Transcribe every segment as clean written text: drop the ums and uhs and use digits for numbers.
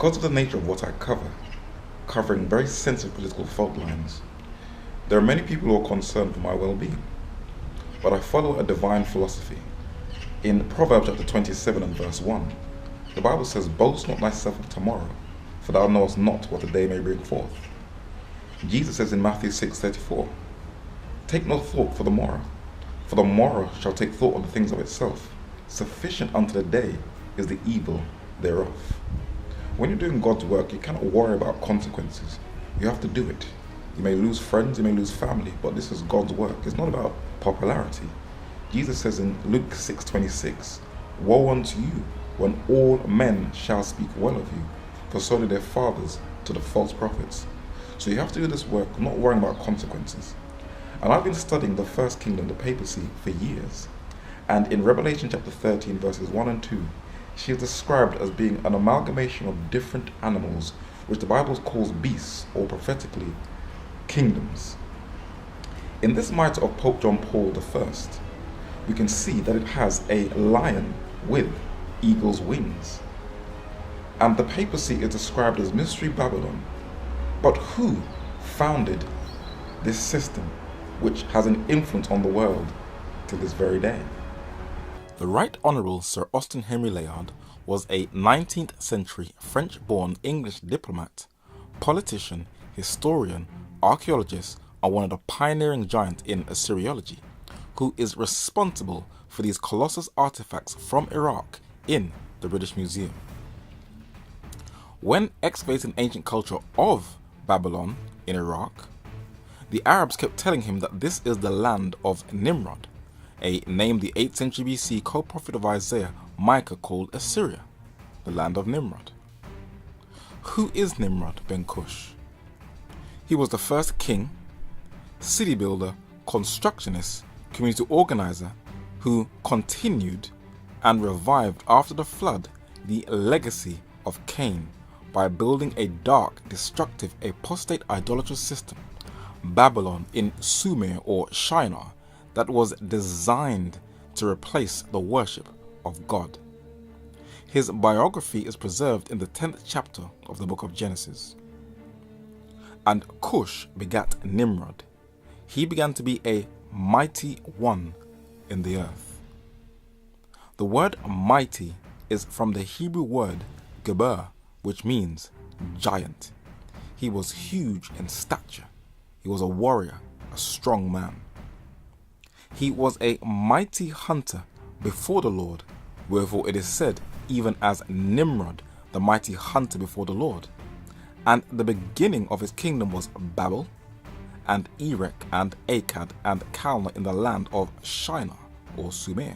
Because of the nature of what I cover, covering very sensitive political fault lines, there are many people who are concerned for my well-being. But I follow a divine philosophy. In Proverbs chapter 27 and verse 1, the Bible says, "Boast not thyself of tomorrow, for thou knowest not what the day may bring forth." Jesus says in Matthew 6:34, "Take no thought for the morrow shall take thought of the things of itself. Sufficient unto the day is the evil thereof." When you're doing God's work, you cannot worry about consequences. You have to do it. You may lose friends, you may lose family, but this is God's work. It's not about popularity. Jesus says in Luke 6:26, "Woe unto you when all men shall speak well of you, for so did their fathers to the false prophets." So you have to do this work, not worrying about consequences. And I've been studying the First Kingdom, the papacy, for years. And in Revelation chapter 13, verses 1 and 2, she is described as being an amalgamation of different animals, which the Bible calls beasts, or prophetically, kingdoms. In this mitre of Pope John Paul I, we can see that it has a lion with eagle's wings. And the papacy is described as Mystery Babylon. But who founded this system, which has an influence on the world to this very day? The Right Honourable Sir Austen Henry Layard was a 19th century French-born English diplomat, politician, historian, archaeologist, and one of the pioneering giants in Assyriology, who is responsible for these colossal artifacts from Iraq in the British Museum. When excavating ancient culture of Babylon in Iraq, the Arabs kept telling him that this is the land of Nimrod, a name the 8th century BC co-prophet of Isaiah, Micah, called Assyria, the land of Nimrod. Who is Nimrod ben Cush? He was the first king, city builder, constructionist, community organizer who continued and revived after the flood the legacy of Cain by building a dark, destructive, apostate idolatrous system, Babylon in Sumer or Shinar, that was designed to replace the worship of God. His biography is preserved in the 10th chapter of the book of Genesis. And Cush begat Nimrod. He began to be a mighty one in the earth. The word mighty is from the Hebrew word geber, which means giant. He was huge in stature. He was a warrior, a strong man. He was a mighty hunter before the Lord, wherefore it is said, even as Nimrod, the mighty hunter before the Lord. And the beginning of his kingdom was Babel, and Erech, and Akkad, and Calneh in the land of Shinar, or Sumer.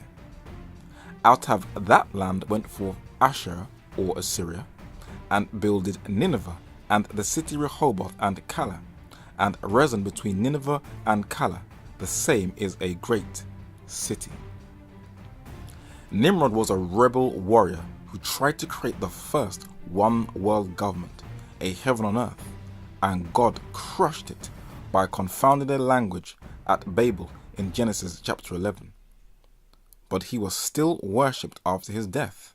Out of that land went forth Asher, or Assyria, and builded Nineveh, and the city Rehoboth, and Calah, and Rezin between Nineveh and Calah. The same is a great city. Nimrod was a rebel warrior who tried to create the first one world government, a heaven on earth, and God crushed it by confounding their language at Babel in Genesis chapter 11. But he was still worshipped after his death.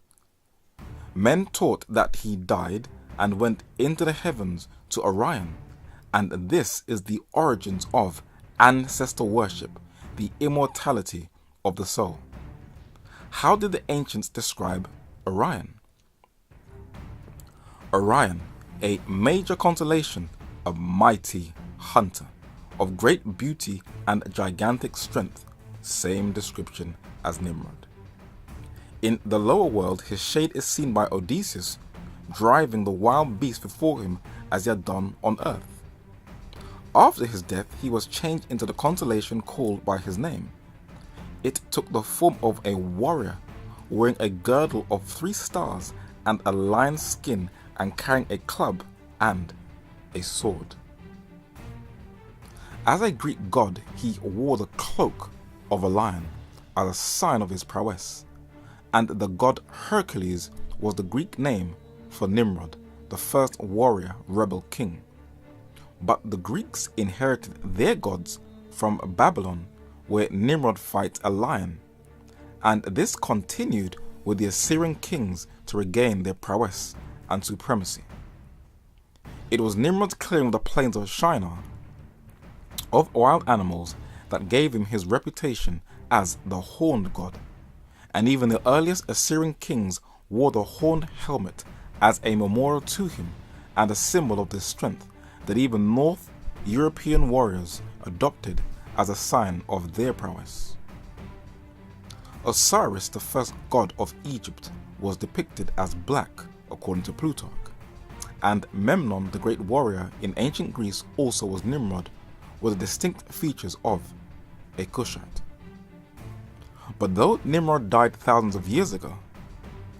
Men taught that he died and went into the heavens to Orion, and this is the origins of ancestor worship, the immortality of the soul. How did the ancients describe Orion? Orion, a major constellation, a mighty hunter, of great beauty and gigantic strength, same description as Nimrod. In the lower world, his shade is seen by Odysseus driving the wild beasts before him as he had done on earth. After his death, he was changed into the constellation called by his name. It took the form of a warrior wearing a girdle of 3 stars and a lion's skin and carrying a club and a sword. As a Greek god, he wore the cloak of a lion as a sign of his prowess, and the god Hercules was the Greek name for Nimrod, the first warrior rebel king. But the Greeks inherited their gods from Babylon, where Nimrod fights a lion, and this continued with the Assyrian kings to regain their prowess and supremacy. It was Nimrod's clearing of the plains of Shinar of wild animals that gave him his reputation as the horned god, and even the earliest Assyrian kings wore the horned helmet as a memorial to him and a symbol of the strength that even North European warriors adopted as a sign of their prowess. Osiris, the first god of Egypt, was depicted as black according to Plutarch, and Memnon, the great warrior in ancient Greece, also was Nimrod, with the distinct features of a Cushite. But though Nimrod died thousands of years ago,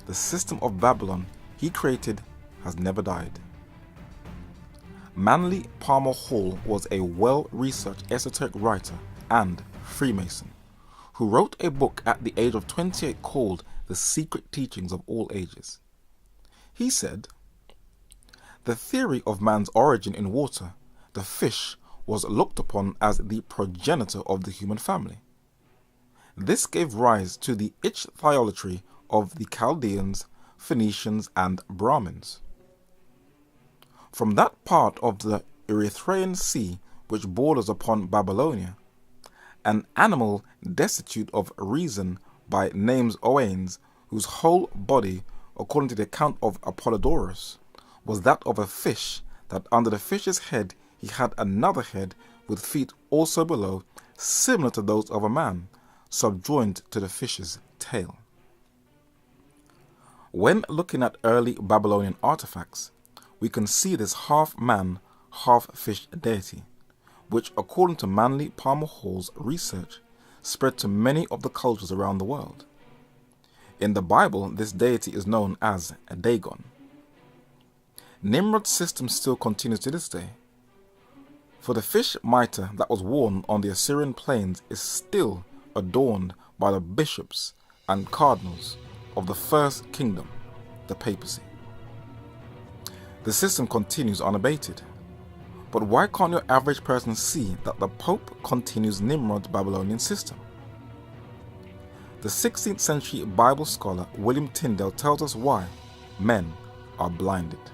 the system of Babylon he created has never died. Manly Palmer Hall was a well-researched esoteric writer and Freemason who wrote a book at the age of 28 called The Secret Teachings of All Ages. He said, "The theory of man's origin in water, the fish, was looked upon as the progenitor of the human family. This gave rise to the ichthyology of the Chaldeans, Phoenicians, and Brahmins. From that part of the Erythraean Sea which borders upon Babylonia, an animal destitute of reason by names Oanes, whose whole body, according to the account of Apollodorus, was that of a fish, that under the fish's head he had another head with feet also below, similar to those of a man, subjoined to the fish's tail." When looking at early Babylonian artifacts, we can see this half-man, half-fish deity, which, according to Manly Palmer Hall's research, spread to many of the cultures around the world. In the Bible, this deity is known as Dagon. Nimrod's system still continues to this day, for the fish mitre that was worn on the Assyrian plains is still adorned by the bishops and cardinals of the first kingdom, the papacy. The system continues unabated. But why can't your average person see that the Pope continues Nimrod's Babylonian system? The 16th century Bible scholar William Tyndale tells us why men are blinded.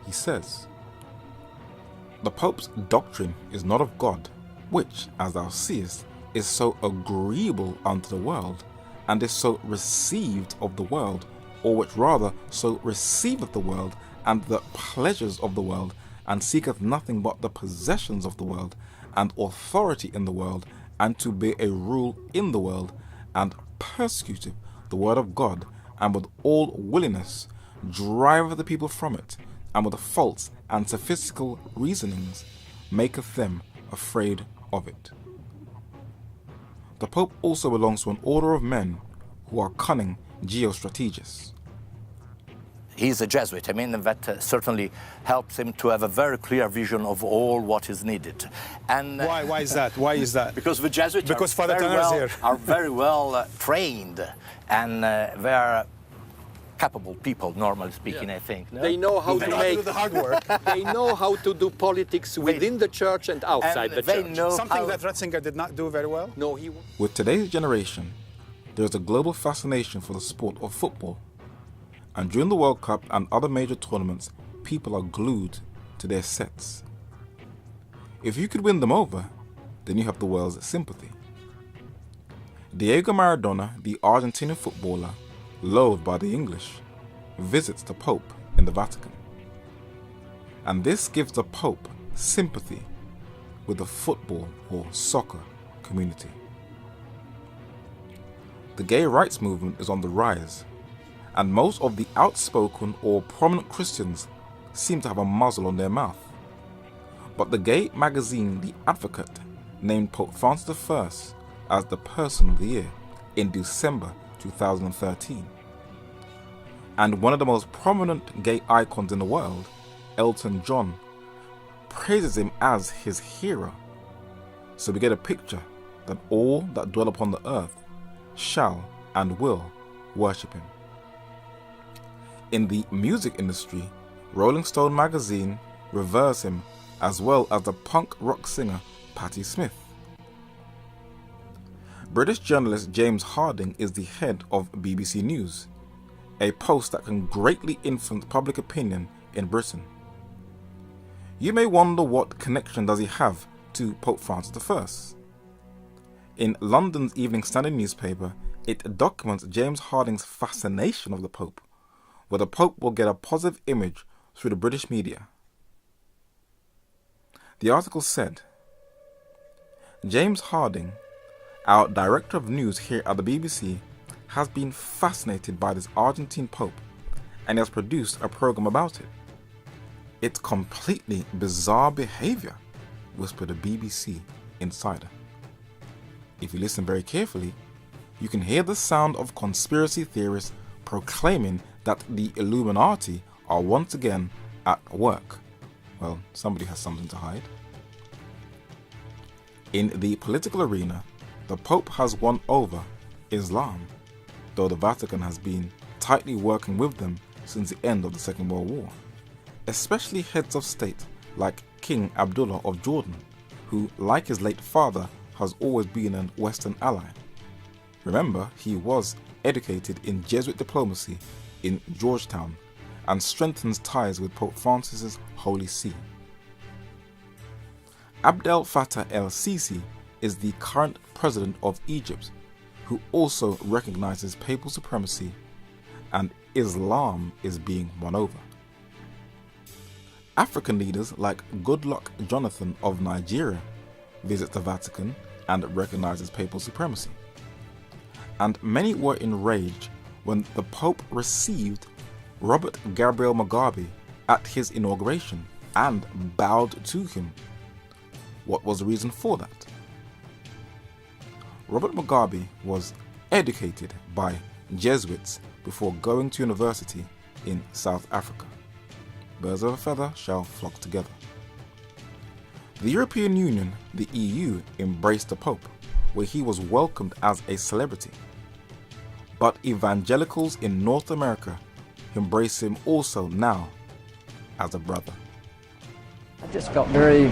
He says, "The Pope's doctrine is not of God, which, as thou seest, is so agreeable unto the world, and is so received of the world, or which rather so receiveth the world and the pleasures of the world, and seeketh nothing but the possessions of the world, and authority in the world, and to be a rule in the world, and persecuteth the word of God, and with all willingness driveth the people from it, and with false and sophistical reasonings maketh them afraid of it." The Pope also belongs to an order of men who are cunning geostrategists. He's a Jesuit. I mean, that certainly helps him to have a very clear vision of all what is needed. And why is that? Why is that? Because the Jesuits are very well trained, and they are capable people, normally speaking. I think they know how to do the hard work. They know how to do politics within the church and outside the church. Something that Ratzinger did not do very well. No, With today's generation, there is a global fascination for the sport of football. And during the World Cup and other major tournaments, people are glued to their sets. If you could win them over, then you have the world's sympathy. Diego Maradona, the Argentinian footballer, loathed by the English, visits the Pope in the Vatican. And this gives the Pope sympathy with the football or soccer community. The gay rights movement is on the rise, and most of the outspoken or prominent Christians seem to have a muzzle on their mouth. But the gay magazine The Advocate named Pope Francis I as the Person of the Year in December 2013. And one of the most prominent gay icons in the world, Elton John, praises him as his hero. So we get a picture that all that dwell upon the earth shall and will worship him. In the music industry, Rolling Stone magazine reveres him, as well as the punk rock singer Patti Smith. British journalist James Harding is the head of BBC News, a post that can greatly influence public opinion in Britain. You may wonder what connection does he have to Pope Francis I. In London's Evening Standard newspaper, it documents James Harding's fascination of the Pope, where the Pope will get a positive image through the British media. The article said, James Harding, our director of news here at the BBC, has been fascinated by this Argentine Pope and has produced a program about it. It's completely bizarre behavior, whispered a BBC insider. If you listen very carefully, you can hear the sound of conspiracy theorists proclaiming that the Illuminati are once again at work. Well, somebody has something to hide. In the political arena, the Pope has won over Islam, though the Vatican has been tightly working with them since the end of the Second World War, especially heads of state like King Abdullah of Jordan, who, like his late father, has always been a Western ally. Remember, he was educated in Jesuit diplomacy in Georgetown and strengthens ties with Pope Francis's Holy See. Abdel Fattah el-Sisi is the current president of Egypt, who also recognizes papal supremacy, and Islam is being won over. African leaders like Goodluck Jonathan of Nigeria visit the Vatican and recognizes papal supremacy. And many were enraged when the Pope received Robert Gabriel Mugabe at his inauguration and bowed to him. What was the reason for that? Robert Mugabe was educated by Jesuits before going to university in South Africa. Birds of a feather shall flock together. The European Union, the EU, embraced the Pope, where he was welcomed as a celebrity. But evangelicals in North America embrace him also now as a brother. I just felt very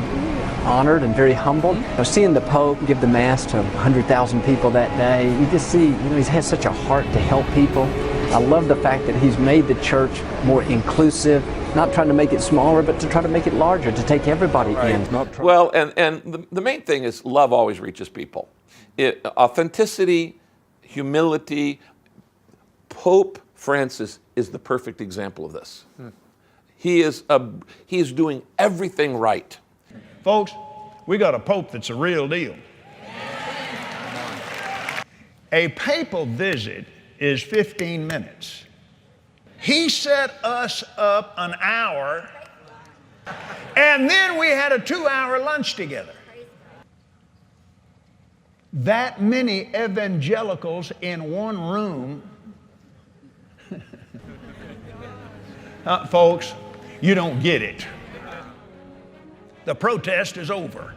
honored and very humbled. Seeing the Pope give the Mass to 100,000 people that day, you just see, he has such a heart to help people. I love the fact that he's made the church more inclusive, not trying to make it smaller, but to try to make it larger, to take everybody in. Well, and the main thing is love always reaches people. Authenticity, humility. Pope Francis is the perfect example of this. He is doing everything right. Folks, we got a Pope that's a real deal. A papal visit is 15 minutes. He set us up an hour, and then we had a 2-hour lunch together. That many evangelicals in one room. Folks, you don't get it. The protest is over.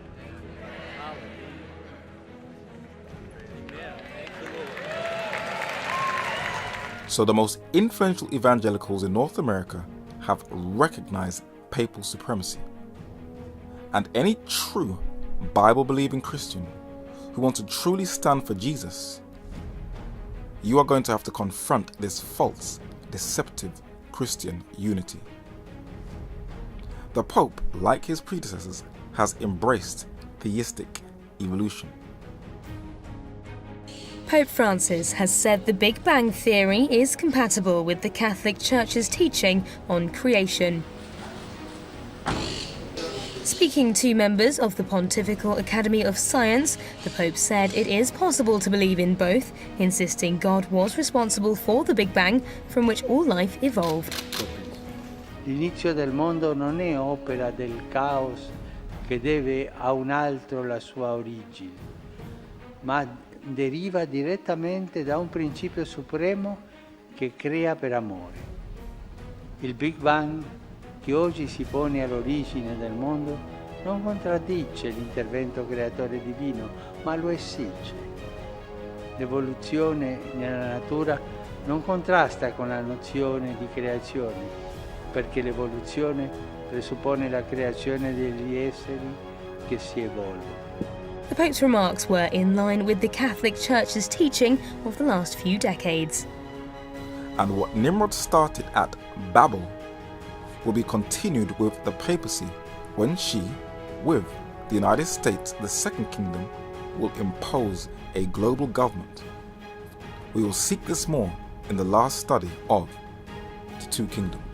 So the most influential evangelicals in North America have recognized papal supremacy. And any true Bible-believing Christian who wants to truly stand for Jesus, you are going to have to confront this false, deceptive Christian unity. The Pope, like his predecessors, has embraced theistic evolution. Pope Francis has said the Big Bang Theory is compatible with the Catholic Church's teaching on creation. Speaking to members of the Pontifical Academy of Science, the Pope said it is possible to believe in both, insisting God was responsible for the Big Bang from which all life evolved. L'inizio del mondo non è opera del caos che deve a un altro la sua origine, ma deriva direttamente da un principio supremo che crea per amore. Il Big Bang, che oggi si pone all'origine del mondo, non contraddice l'intervento creatore divino, ma lo esige. L'evoluzione nella natura non contrasta con la nozione di creazione, perché l'evoluzione presuppone la creazione degli esseri che si evolvono. The Pope's remarks were in line with the Catholic Church's teaching of the last few decades. And what Nimrod started at Babel will be continued with the papacy when she, with the United States, the Second Kingdom, will impose a global government. We will seek this more in the last study of the Two Kingdoms.